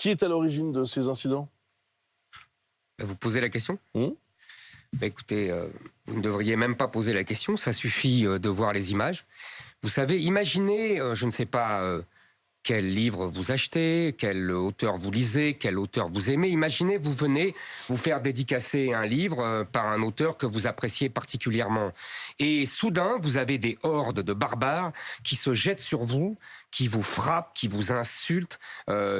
Qui est à l'origine de ces incidents? Vous posez la question? Écoutez, vous ne devriez même pas poser la question, ça suffit de voir les images. Vous savez, imaginez, je ne sais pas quel livre vous achetez, quel auteur vous lisez, quel auteur vous aimez. Imaginez, vous venez vous faire dédicacer un livre par un auteur que vous appréciez particulièrement. Et soudain, vous avez des hordes de barbares qui se jettent sur vous, qui vous frappent, qui vous insultent,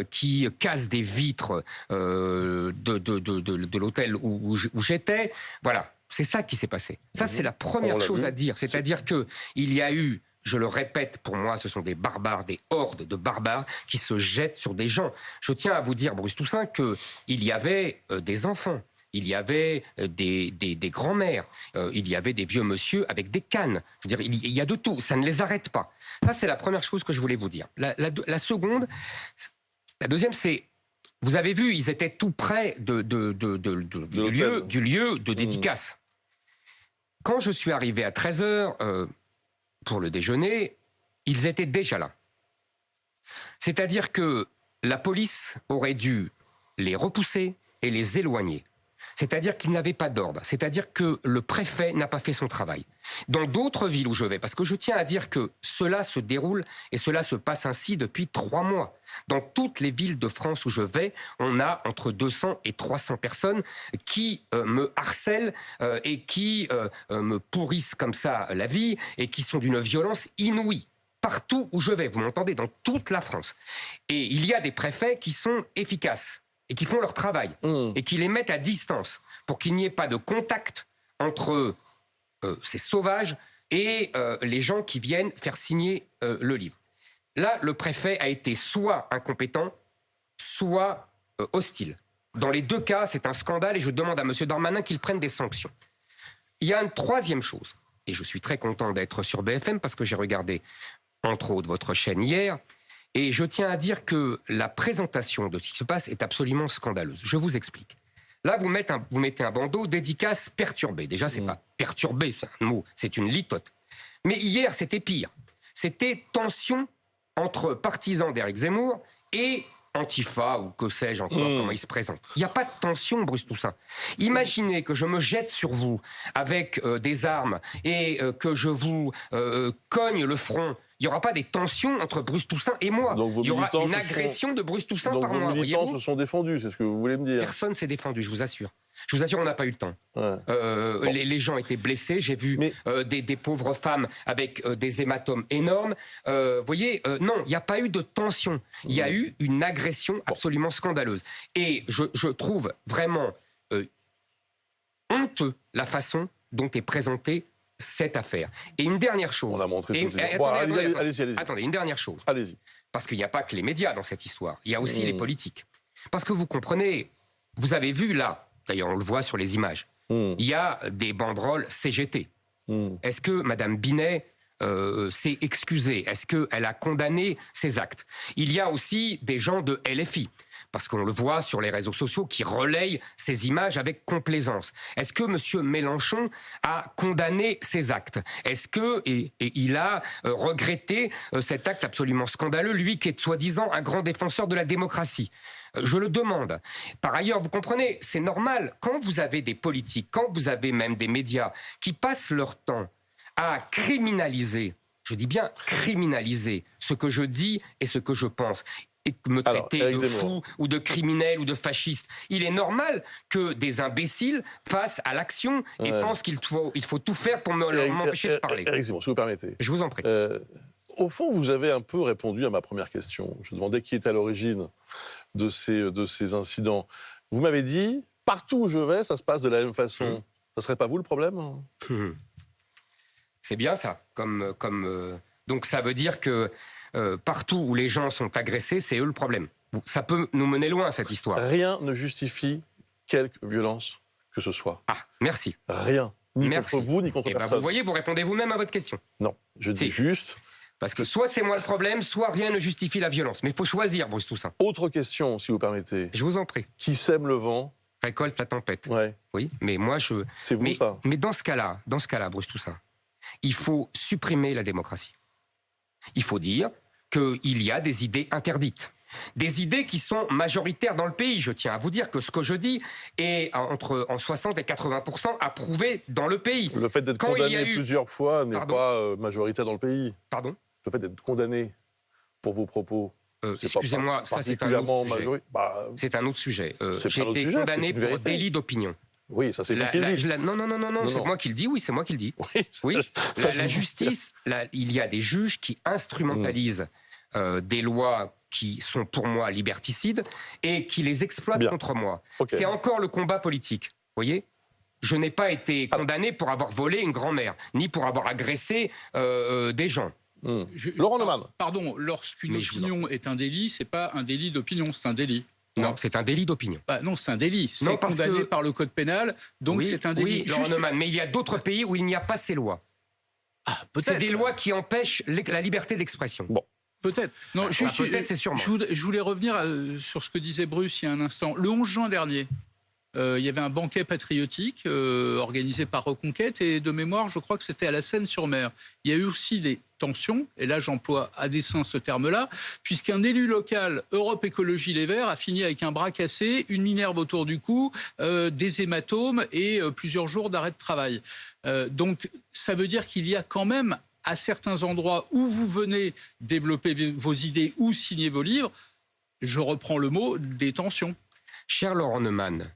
qui cassent des vitres de l'hôtel où j'étais. Voilà, c'est ça qui s'est passé. Ça, c'est la première chose à dire. C'est-à-dire qu'il y a eu... Je le répète, pour moi, ce sont des barbares, des hordes de barbares qui se jettent sur des gens. Je tiens à vous dire, Bruce Toussaint, qu'il y avait des enfants, il y avait des grands-mères, il y avait des vieux monsieur avec des cannes. Je veux dire, il y a de tout, ça ne les arrête pas. Ça, c'est la première chose que je voulais vous dire. La seconde, la deuxième, c'est... Vous avez vu, ils étaient tout près du lieu de dédicace. Quand je suis arrivé à 13h... pour le déjeuner, ils étaient déjà là. C'est-à-dire que la police aurait dû les repousser et les éloigner. C'est-à-dire qu'ils n'avaient pas d'ordre. C'est-à-dire que le préfet n'a pas fait son travail. Dans d'autres villes où je vais, parce que je tiens à dire que cela se déroule et cela se passe ainsi depuis 3 mois. Dans toutes les villes de France où je vais, on a entre 200 et 300 personnes qui me harcèlent et qui me pourrissent comme ça la vie et qui sont d'une violence inouïe. Partout où je vais, vous m'entendez, dans toute la France. Et il y a des préfets qui sont efficaces et qui font leur travail, et qui les mettent à distance, pour qu'il n'y ait pas de contact entre ces sauvages et les gens qui viennent faire signer le livre. Là, le préfet a été soit incompétent, soit hostile. Dans les deux cas, c'est un scandale, et je demande à M. Darmanin qu'il prenne des sanctions. Il y a une troisième chose, et je suis très content d'être sur BFM, parce que j'ai regardé, entre autres, votre chaîne hier. Et je tiens à dire que la présentation de ce qui se passe est absolument scandaleuse. Je vous explique. Là, vous mettez un bandeau, dédicace perturbée. Déjà, c'est pas perturbé, c'est un mot, c'est une litote. Mais hier, c'était pire. C'était tension entre partisans d'Éric Zemmour et Antifa, ou que sais-je encore, comment ils se présentent. Il n'y a pas de tension, Bruce Toussaint. Imaginez que je me jette sur vous avec des armes et que je vous cogne le front. Il n'y aura pas des tensions entre Bruce Toussaint et moi. Il y aura une agression de Bruce Toussaint par moi. Donc vos militants se sont défendus, c'est ce que vous voulez me dire. Personne ne s'est défendu, je vous assure. Je vous assure, on n'a pas eu le temps. Les gens étaient blessés. J'ai vu des pauvres femmes avec des hématomes énormes. Vous voyez, non, il n'y a pas eu de tension. Il y a eu une agression absolument scandaleuse. Et je trouve vraiment honteux la façon dont est présentée cette affaire. Et une dernière chose. On a montré Attendez, une dernière chose. Allez-y. Parce qu'il n'y a pas que les médias dans cette histoire. Il y a aussi les politiques. Parce que vous comprenez, vous avez vu là, d'ailleurs on le voit sur les images, il y a des banderoles CGT. Est-ce que Mme Binet s'est excusée? Est-ce qu'elle a condamné ces actes? Il y a aussi des gens de LFI, parce qu'on le voit sur les réseaux sociaux, qui relayent ces images avec complaisance. Est-ce que M. Mélenchon a condamné ces actes? Est-ce qu'il a regretté cet acte absolument scandaleux, lui qui est soi-disant un grand défenseur de la démocratie? Je le demande. Par ailleurs, vous comprenez, c'est normal, quand vous avez des politiques, quand vous avez même des médias qui passent leur temps à criminaliser, je dis bien criminaliser, ce que je dis et ce que je pense, et me traiter de fou ou de criminel ou de fasciste. Il est normal que des imbéciles passent à l'action et pensent qu'il faut tout faire pour m'empêcher de parler. Éric Zemmour, si vous permettez. Je vous en prie. Au fond, vous avez un peu répondu à ma première question. Je demandais qui est à l'origine de ces incidents. Vous m'avez dit, partout où je vais, ça se passe de la même façon. Ça serait pas vous le problème? C'est bien ça. Donc ça veut dire que partout où les gens sont agressés, c'est eux le problème. Ça peut nous mener loin, cette histoire. Rien ne justifie quelque violence que ce soit. Ah, merci. Rien. Ni contre vous, ni contre personne. Vous voyez, vous répondez vous-même à votre question. Non, je dis juste... Parce que soit c'est moi le problème, soit rien ne justifie la violence. Mais il faut choisir, Bruce Toussaint. Autre question, si vous permettez. Je vous en prie. Qui sème le vent récolte la tempête. Ouais. Oui, mais moi je... C'est vous, ça. Mais dans ce cas-là, Bruce Toussaint, il faut supprimer la démocratie. Il faut dire qu'il y a des idées interdites. Des idées qui sont majoritaires dans le pays. Je tiens à vous dire que ce que je dis est en 60 et 80% approuvé dans le pays. Le fait d'être condamné plusieurs fois n'est pas majoritaire dans le pays. Pardon ? Le fait d'être condamné pour vos propos. Excusez-moi, ça c'est un autre sujet. C'est un autre sujet. J'ai été condamné pour délit d'opinion. Oui, ça c'est vous qui le dites. Non, c'est moi qui le dis, oui, c'est moi qui le dis. Oui, la justice, il y a des juges qui instrumentalisent des lois qui sont pour moi liberticides et qui les exploitent contre moi. Okay. C'est encore le combat politique, vous voyez ? Je n'ai pas été condamné pour avoir volé une grand-mère, ni pour avoir agressé des gens. Laurent Neumann. Pardon, lorsqu'une opinion est un délit, c'est pas un délit d'opinion, c'est un délit. Non, c'est un délit d'opinion. Non, c'est un délit. C'est condamné par le code pénal, donc c'est un délit. Oui, Laurent Neumann, mais il y a d'autres pays où il n'y a pas ces lois. C'est des lois qui empêchent la liberté d'expression. Bon. Peut-être. Non, peut-être, c'est sûrement. Je voulais revenir sur ce que disait Bruce il y a un instant. Le 11 juin dernier, il y avait un banquet patriotique organisé par Reconquête et de mémoire, je crois que c'était à la Seine-sur-Mer. Il y a eu aussi des tensions, et là j'emploie à dessein ce terme-là, puisqu'un élu local, Europe Écologie Les Verts, a fini avec un bras cassé, une minerve autour du cou, des hématomes et plusieurs jours d'arrêt de travail. Donc ça veut dire qu'il y a quand même, à certains endroits où vous venez développer vos idées ou signer vos livres, je reprends le mot, des tensions. Cher Laurent Neumann,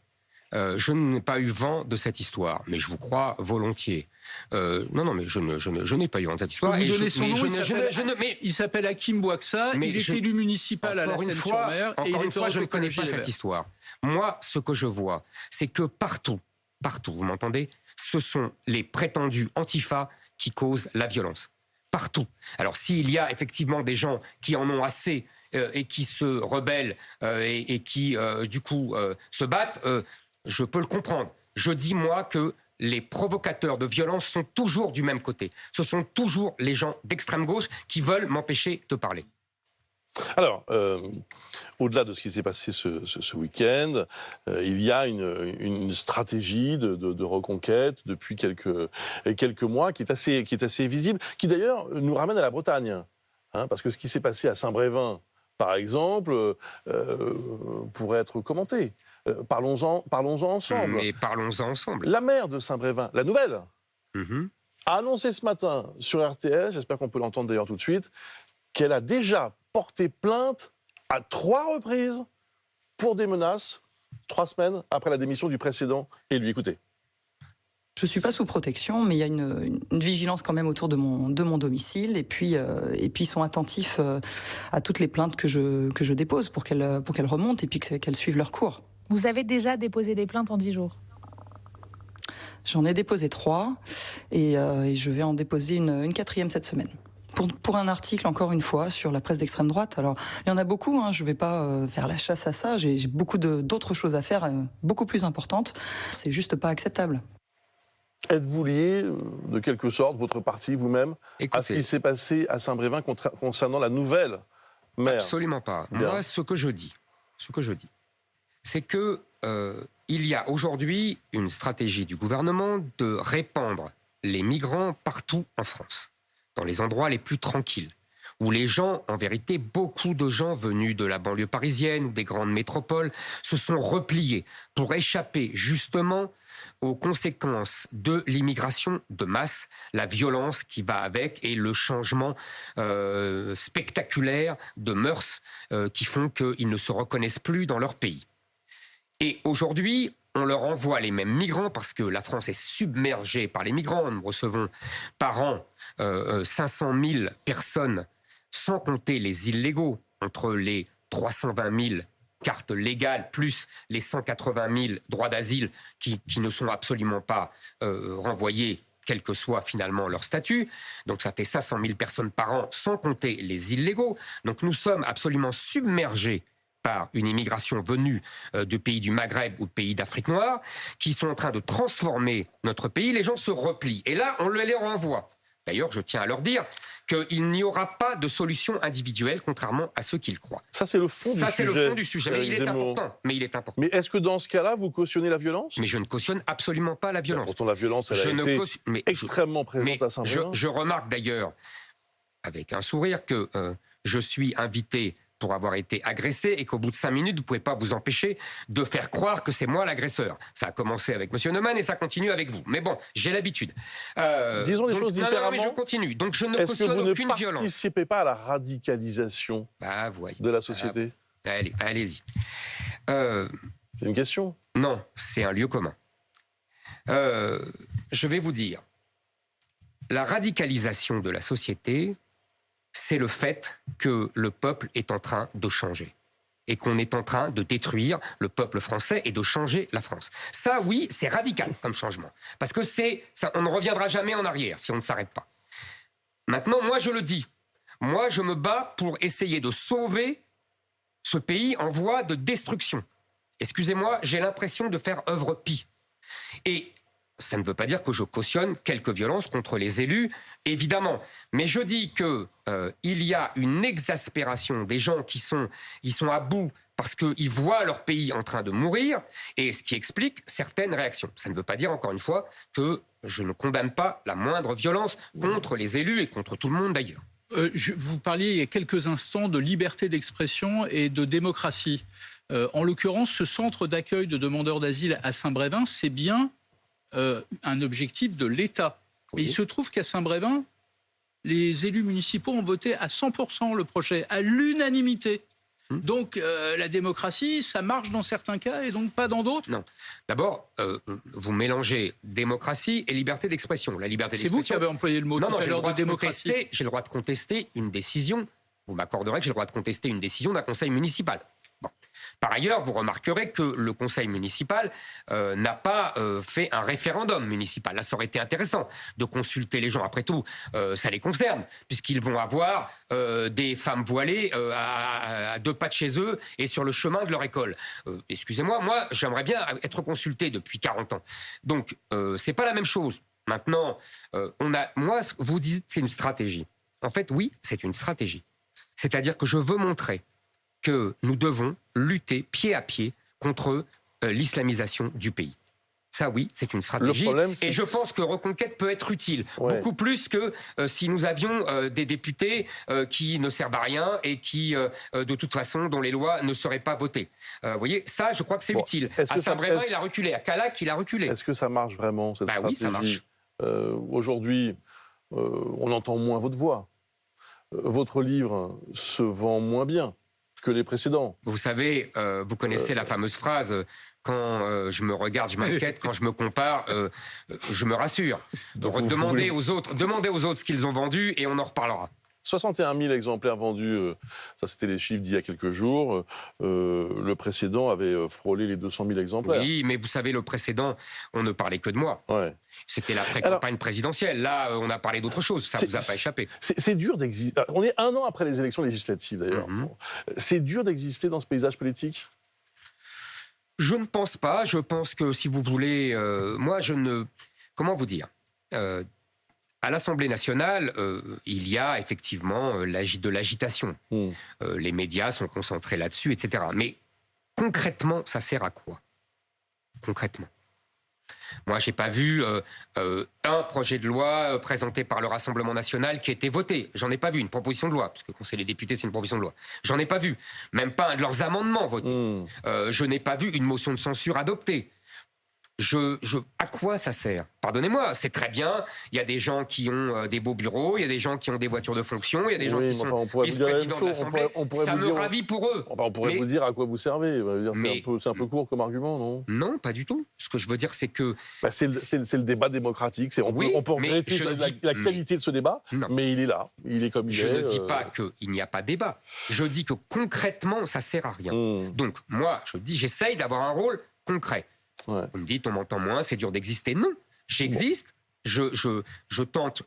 je n'ai pas eu vent de cette histoire, mais je vous crois volontiers. Non, mais je n'ai pas eu vent de cette histoire. Vous donnez son nom, il s'appelle Hakim Bouaksa, il est élu municipal à la Seine-sur-Mer. Encore une fois, je ne connais pas cette histoire. Moi, ce que je vois, c'est que partout, vous m'entendez, ce sont les prétendus antifas qui causent la violence. Partout. Alors s'il y a effectivement des gens qui en ont assez et qui se rebellent et qui, du coup, se battent, je peux le comprendre. Je dis, moi, que les provocateurs de violence sont toujours du même côté. Ce sont toujours les gens d'extrême gauche qui veulent m'empêcher de parler. Alors, au-delà de ce qui s'est passé ce week-end, il y a une stratégie de reconquête depuis quelques mois qui est assez visible, qui d'ailleurs nous ramène à la Bretagne. Parce que ce qui s'est passé à Saint-Brévin, par exemple, pourrait être commenté. Parlons-en ensemble. Mais parlons-en ensemble. La maire de Saint-Brévin, la nouvelle, a annoncé ce matin sur RTL, j'espère qu'on peut l'entendre d'ailleurs tout de suite, qu'elle a déjà porté plainte à 3 reprises pour des menaces, 3 semaines après la démission du précédent élu. Écoutez. Je ne suis pas sous protection, mais il y a une vigilance quand même autour de mon domicile. Et puis ils sont attentifs à toutes les plaintes que je dépose pour qu'elles remontent et puis qu'elles suivent leur cours. Vous avez déjà déposé des plaintes en 10 jours ? J'en ai déposé 3 et je vais en déposer une 4e cette semaine. Pour un article, encore une fois, sur la presse d'extrême droite. Alors, il y en a beaucoup, je ne vais pas faire la chasse à ça. J'ai beaucoup d'autres choses à faire, beaucoup plus importantes. C'est juste pas acceptable. Êtes-vous lié, de quelque sorte, votre parti, vous-même, à ce qui s'est passé à Saint-Brévin concernant la nouvelle maire ? Absolument pas. Bien. Moi, ce que je dis, c'est que il y a aujourd'hui une stratégie du gouvernement de répandre les migrants partout en France, dans les endroits les plus tranquilles, où les gens, en vérité, beaucoup de gens venus de la banlieue parisienne ou des grandes métropoles, se sont repliés pour échapper justement aux conséquences de l'immigration de masse, la violence qui va avec et le changement spectaculaire de mœurs qui font qu'ils ne se reconnaissent plus dans leur pays. Et aujourd'hui, on leur envoie les mêmes migrants parce que la France est submergée par les migrants. Nous recevons par an 500 000 personnes, sans compter les illégaux, entre les 320 000 cartes légales plus les 180 000 droits d'asile qui ne sont absolument pas renvoyés, quel que soit finalement leur statut. Donc ça fait 500 000 personnes par an, sans compter les illégaux. Donc nous sommes absolument submergés par une immigration venue de pays du Maghreb ou de pays d'Afrique noire, qui sont en train de transformer notre pays. Les gens se replient. Et là, on les renvoie. D'ailleurs, je tiens à leur dire qu'il n'y aura pas de solution individuelle, contrairement à ceux qu'ils croient. Ça, c'est le fond du sujet. Ça, c'est le fond du sujet. Mais il est important. Mais est-ce que dans ce cas-là, vous cautionnez la violence ? Mais je ne cautionne absolument pas la violence. Pourtant, la violence, elle a été extrêmement présente à Saint-Brévin. Je remarque d'ailleurs, avec un sourire, que je suis invité pour avoir été agressé et qu'au bout de 5 minutes, vous ne pouvez pas vous empêcher de faire croire que c'est moi l'agresseur. Ça a commencé avec M. Neumann et ça continue avec vous. Mais bon, j'ai l'habitude. Disons les choses différemment. Non, mais je continue. Donc je ne Est-ce que cautionne vous aucune ne violence. participez pas à la radicalisation Bah, voyez. de la société? Allez-y. C'est une question. Non, c'est un lieu commun. Je vais vous dire, la radicalisation de la société, c'est le fait que le peuple est en train de changer et qu'on est en train de détruire le peuple français et de changer la France. Ça, oui, c'est radical comme changement. Parce que ça, on ne reviendra jamais en arrière si on ne s'arrête pas. Maintenant, moi, je le dis. Moi, je me bats pour essayer de sauver ce pays en voie de destruction. Excusez-moi, j'ai l'impression de faire œuvre pie. Et ça ne veut pas dire que je cautionne quelques violences contre les élus, évidemment. Mais je dis que il y a une exaspération des gens ils sont à bout parce qu'ils voient leur pays en train de mourir, et ce qui explique certaines réactions. Ça ne veut pas dire, encore une fois, que je ne condamne pas la moindre violence contre les élus et contre tout le monde d'ailleurs. Vous parliez il y a quelques instants de liberté d'expression et de démocratie. En l'occurrence, ce centre d'accueil de demandeurs d'asile à Saint-Brévin, c'est bien un objectif de l'État. Oui. Et il se trouve qu'à Saint-Brévin, les élus municipaux ont voté à 100% le projet, à l'unanimité. Donc la démocratie, ça marche dans certains cas et donc pas dans d'autres. Non. D'abord, vous mélangez démocratie et liberté d'expression. La liberté d'expression. C'est vous qui avez employé le mot tout à l'heure de démocratie. J'ai le droit de contester une décision. Vous m'accorderez que j'ai le droit de contester une décision d'un conseil municipal. Bon. Par ailleurs, vous remarquerez que le conseil municipal n'a pas fait un référendum municipal. Là, ça aurait été intéressant de consulter les gens. Après tout, ça les concerne, puisqu'ils vont avoir des femmes voilées à 2 pas de chez eux et sur le chemin de leur école. Excusez-moi, moi, j'aimerais bien être consulté depuis 40 ans. Donc, c'est pas la même chose. Maintenant, moi, vous dites c'est une stratégie. En fait, oui, c'est une stratégie. C'est-à-dire que je veux montrer que nous devons lutter pied à pied contre l'islamisation du pays. Ça, oui, c'est une stratégie. Et je pense que Reconquête peut être utile. Ouais. Beaucoup plus que si nous avions des députés qui ne servent à rien et qui, de toute façon, dont les lois ne seraient pas votées. Vous voyez, ça, je crois que c'est utile. À Saint-Brévin, il a reculé. À Callac, il a reculé. Est-ce que ça marche vraiment, cette stratégie ? Oui, ça marche. Aujourd'hui, on entend moins votre voix. Votre livre se vend moins bien que les précédents. Vous savez, vous connaissez la fameuse phrase « quand je me regarde, je m'inquiète, quand je me compare, je me rassure ». Donc demandez aux autres ce qu'ils ont vendu et on en reparlera. 61 000 exemplaires vendus, ça c'était les chiffres d'il y a quelques jours. Le précédent avait frôlé les 200 000 exemplaires. Oui, mais vous savez, le précédent, on ne parlait que de moi. Ouais. C'était la pré-campagne présidentielle. Là, on a parlé d'autre chose. Ça ne vous a pas échappé. C'est dur d'exister. On est 1 an après les élections législatives, d'ailleurs. C'est dur d'exister dans ce paysage politique ? Je ne pense pas. Je pense que, si vous voulez... moi, je ne... Comment vous dire à l'Assemblée nationale, il y a effectivement de l'agitation. Les médias sont concentrés là-dessus, etc. Mais concrètement, ça sert à quoi ? Concrètement. Moi, je n'ai pas vu un projet de loi présenté par le Rassemblement national qui a été voté. J'en ai pas vu une proposition de loi, parce que quand c'est les députés, c'est une proposition de loi. J'en ai pas vu. Même pas un de leurs amendements votés. Je n'ai pas vu une motion de censure adoptée. À quoi ça sert ? Pardonnez-moi, c'est très bien. Il y a des gens qui ont des beaux bureaux, il y a des gens qui ont des voitures de fonction, il y a des gens qui sont vice-présidents de l'Assemblée. Ça me ravit pour eux. On pourrait vous dire à quoi vous servez. C'est un peu court comme argument, non ? Non, pas du tout. Ce que je veux dire, c'est que... c'est le débat démocratique. On peut regretter la qualité de ce débat, mais il est là. Il est comme il est. Je ne dis pas qu'il n'y a pas de débat. Je dis que concrètement, ça ne sert à rien. Donc, moi, j'essaye d'avoir un rôle concret. Ouais. Vous me dites, on m'entend moins, c'est dur d'exister. Non, j'existe. Je tente,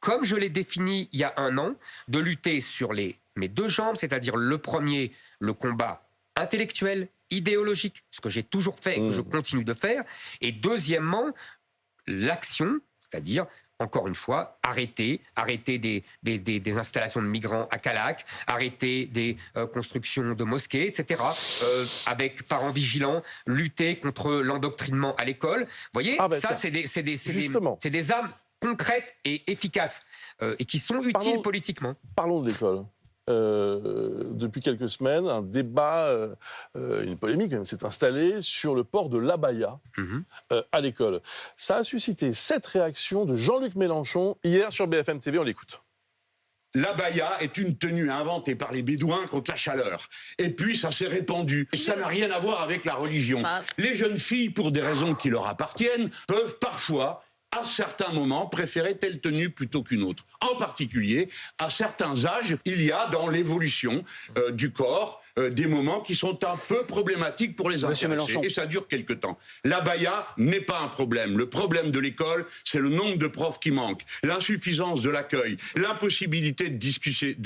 comme je l'ai défini il y a 1 an, de lutter sur mes 2 jambes, c'est-à-dire le premier, le combat intellectuel, idéologique, ce que j'ai toujours fait et que je continue de faire, et deuxièmement, l'action, c'est-à-dire... Encore une fois, arrêter des installations de migrants à Callac, arrêter des constructions de mosquées, etc. Avec parents vigilants, lutter contre l'endoctrinement à l'école. Vous voyez, c'est des armes concrètes et efficaces et qui sont utiles politiquement. Parlons de l'école. depuis quelques semaines, un débat, une polémique même s'est installée sur le port de l'abaya à l'école. Ça a suscité cette réaction de Jean-Luc Mélenchon hier sur BFM TV, on l'écoute. L'abaya est une tenue inventée par les Bédouins contre la chaleur. Et puis, ça s'est répandu. Et ça n'a rien à voir avec la religion. Les jeunes filles, pour des raisons qui leur appartiennent, peuvent parfois, à certains moments, préférer telle tenue plutôt qu'une autre. En particulier, à certains âges, il y a dans l'évolution du corps des moments qui sont un peu problématiques pour les intéressés. Et ça dure quelque temps. L'abaya n'est pas un problème. Le problème de l'école, c'est le nombre de profs qui manquent, l'insuffisance de l'accueil, l'impossibilité de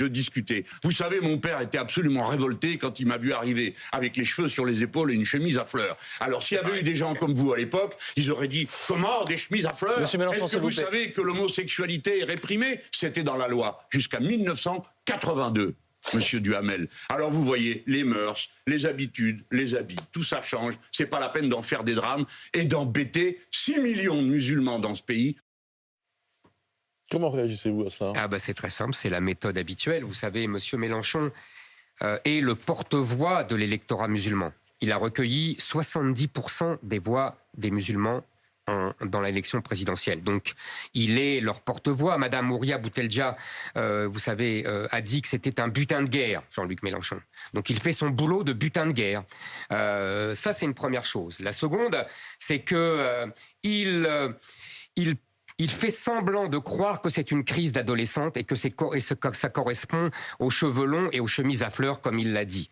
discuter. Vous savez, mon père était absolument révolté quand il m'a vu arriver avec les cheveux sur les épaules et une chemise à fleurs. Alors, s'il y avait eu des gens comme vous à l'époque, ils auraient dit « Comment, des chemises à fleurs ? Est-ce que vous savez que l'homosexualité est réprimée ?» C'était dans la loi jusqu'à 1982. Monsieur Duhamel. Alors vous voyez, les mœurs, les habitudes, les habits, tout ça change. C'est pas la peine d'en faire des drames et d'embêter 6 millions de musulmans dans ce pays. Comment réagissez-vous à cela ? C'est très simple, c'est la méthode habituelle. Vous savez, Monsieur Mélenchon est le porte-voix de l'électorat musulman. Il a recueilli 70% des voix des musulmans dans l'élection présidentielle. Donc, il est leur porte-voix. Madame Mouria Boutelja, vous savez, a dit que c'était un butin de guerre, Jean-Luc Mélenchon. Donc, il fait son boulot de butin de guerre. Ça, c'est une première chose. La seconde, c'est que il fait semblant de croire que c'est une crise d'adolescente et que ça correspond aux cheveux longs et aux chemises à fleurs, comme il l'a dit.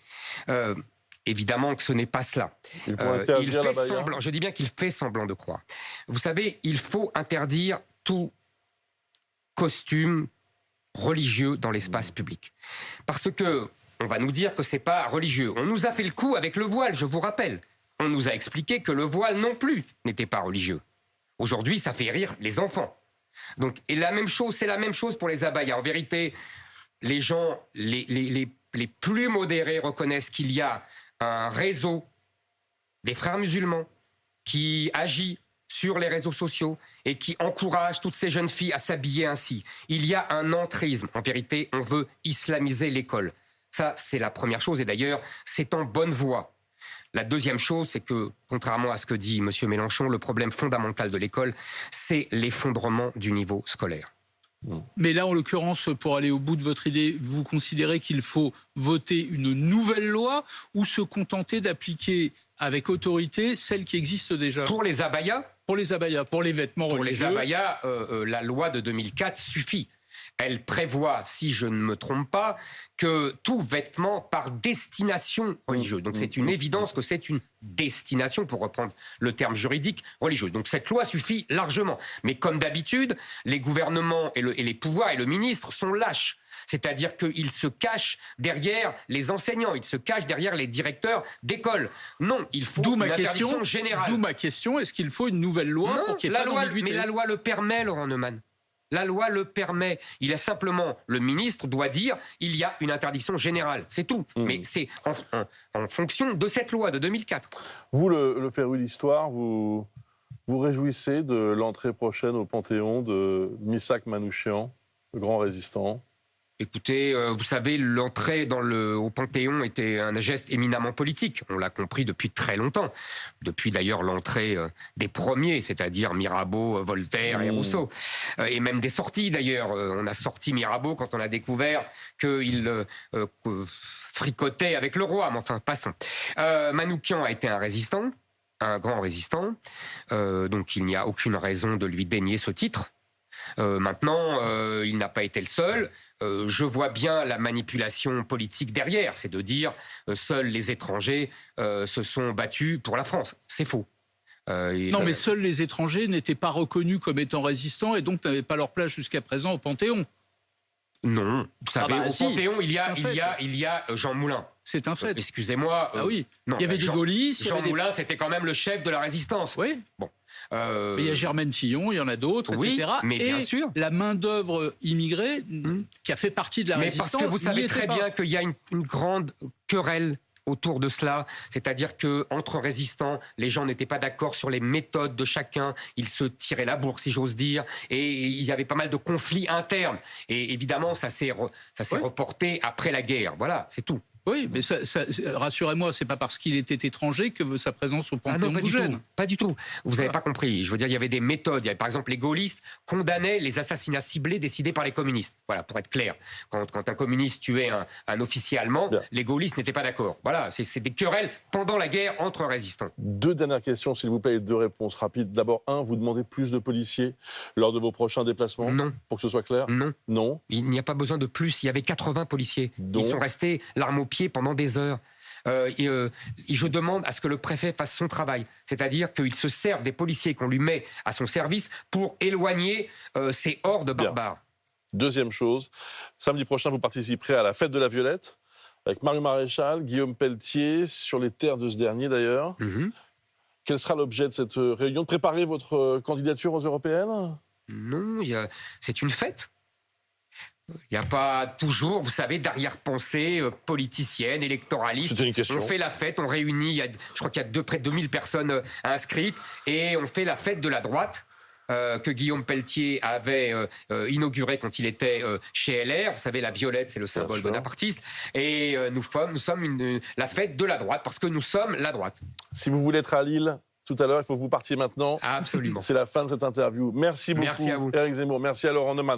Évidemment que ce n'est pas cela. Il fait semblant, je dis bien qu'il fait semblant de croire. Vous savez, il faut interdire tout costume religieux dans l'espace public. Parce que on va nous dire que c'est pas religieux. On nous a fait le coup avec le voile, je vous rappelle. On nous a expliqué que le voile non plus n'était pas religieux. Aujourd'hui, ça fait rire les enfants. Donc, et la même chose, c'est la même chose pour les abayas. En vérité, les gens, les plus modérés reconnaissent qu'il y a un réseau des frères musulmans qui agit sur les réseaux sociaux et qui encourage toutes ces jeunes filles à s'habiller ainsi. Il y a un entrisme. En vérité, on veut islamiser l'école. Ça, c'est la première chose. Et d'ailleurs, c'est en bonne voie. La deuxième chose, c'est que, contrairement à ce que dit M. Mélenchon, le problème fondamental de l'école, c'est l'effondrement du niveau scolaire. Mais là, en l'occurrence, pour aller au bout de votre idée, vous considérez qu'il faut voter une nouvelle loi ou se contenter d'appliquer avec autorité celle qui existe déjà ? Pour les abayas ? Pour les abayas, pour les vêtements religieux. Pour les abayas, la loi de 2004 suffit. Elle prévoit, si je ne me trompe pas, que tout vêtement par destination religieuse. Donc c'est une évidence que c'est une destination, pour reprendre le terme juridique, religieuse. Donc cette loi suffit largement. Mais comme d'habitude, les gouvernements et les pouvoirs et le ministre sont lâches. C'est-à-dire qu'ils se cachent derrière les enseignants, ils se cachent derrière les directeurs d'école. Non, il faut une interdiction générale. D'où ma question, est-ce qu'il faut une nouvelle loi pour qu'il n'y ait pas d'ambiguïté ? Mais la loi le permet, Laurent Neumann. La loi le permet. Il a simplement, le ministre doit dire, il y a une interdiction générale. C'est tout. Mais c'est en fonction de cette loi de 2004. Vous, le féru d'histoire, vous réjouissez de l'entrée prochaine au Panthéon de Missak Manouchian, le grand résistant ? Écoutez, vous savez, l'entrée au Panthéon était un geste éminemment politique. On l'a compris depuis très longtemps. Depuis d'ailleurs l'entrée des premiers, c'est-à-dire Mirabeau, Voltaire et Rousseau. Et même des sorties d'ailleurs. On a sorti Mirabeau quand on a découvert qu'il fricotait avec le roi. Mais enfin, passons. Manouchian a été un résistant, un grand résistant. Donc il n'y a aucune raison de lui dénier ce titre. Maintenant, il n'a pas été le seul. Je vois bien la manipulation politique derrière, c'est de dire seuls les étrangers se sont battus pour la France. C'est faux. Mais seuls les étrangers n'étaient pas reconnus comme étant résistants et donc n'avaient pas leur place jusqu'à présent au Panthéon. Non, vous savez, au Panthéon, il y a Jean Moulin. C'est un fait. Excusez-moi. Oui. Non, il y avait des gaullistes. Jean Moulin, c'était quand même le chef de la résistance. Oui. Bon. Mais il y a Germaine Tillon, il y en a d'autres, etc. Mais bien sûr. La main-d'œuvre immigrée qui a fait partie de la résistance. Mais parce que vous savez très bien qu'il y a une grande querelle autour de cela. C'est-à-dire que entre résistants, les gens n'étaient pas d'accord sur les méthodes de chacun. Ils se tiraient la bourre, si j'ose dire. Et il y avait pas mal de conflits internes. Et évidemment, ça s'est reporté après la guerre. Voilà, c'est tout. Oui, mais rassurez-moi, c'est pas parce qu'il était étranger que sa présence au Panthéon vous gêne. Pas du tout. Vous n'avez pas compris. Je veux dire, il y avait des méthodes. Il y avait, par exemple, les gaullistes condamnaient les assassinats ciblés décidés par les communistes. Voilà, pour être clair. Quand un communiste tuait un officier allemand, les gaullistes n'étaient pas d'accord. Voilà, c'est des querelles pendant la guerre entre résistants. 2 dernières questions, s'il vous plaît, et 2 réponses rapides. D'abord, 1, vous demandez plus de policiers lors de vos prochains déplacements? Non. Pour que ce soit clair? Non. Non. Il n'y a pas besoin de plus. Il y avait 80 policiers. Donc... Ils sont restés l'arme au pied pendant des heures. Je demande à ce que le préfet fasse son travail, c'est-à-dire qu'il se serve des policiers qu'on lui met à son service pour éloigner ces hordes barbares. Deuxième chose, samedi prochain, vous participerez à la fête de la Violette avec Marion Maréchal, Guillaume Pelletier, sur les terres de ce dernier d'ailleurs. Quel sera l'objet de cette réunion? De préparer votre candidature aux européennes? Non, c'est une fête. Il n'y a pas toujours, vous savez, d'arrière-pensée politicienne, électoraliste. C'était une question. On fait la fête, on réunit, je crois qu'il y a près de 2000 personnes inscrites, et on fait la fête de la droite que Guillaume Pelletier avait inaugurée quand il était chez LR. Vous savez, la violette, c'est le symbole bonapartiste. Et nous sommes la fête de la droite, parce que nous sommes la droite. Si vous voulez être à Lille tout à l'heure, il faut que vous partiez maintenant. Absolument. C'est la fin de cette interview. Merci beaucoup, Merci à vous. Éric Zemmour. Merci à Laurent Neumann.